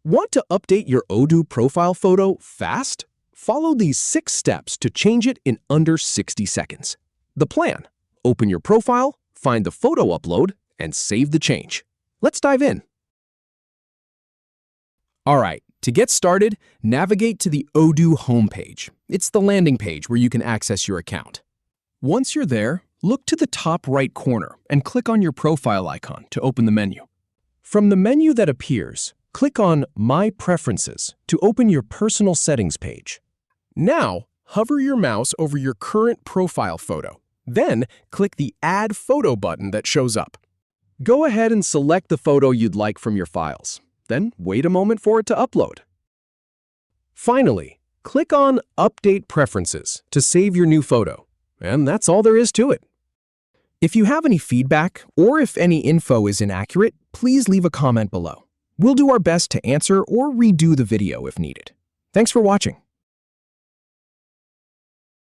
Want to update your Odoo profile photo fast? Follow these 6 steps to change it in under 60 seconds. The plan: open your profile, find the photo upload, and save the change. Let's dive in. All right, to get started, navigate to the Odoo homepage. It's the landing page where you can access your account. Once you're there, look to the top right corner and click on your profile icon to open the menu. From the menu that appears, click on My Preferences to open your personal settings page. Now, hover your mouse over your current profile photo. Then, click the Add Photo button that shows up. Go ahead and select the photo you'd like from your files. Then, wait a moment for it to upload. Finally, click on Update Preferences to save your new photo. And that's all there is to it. If you have any feedback or if any info is inaccurate, please leave a comment below. We'll do our best to answer or redo the video if needed. Thanks for watching.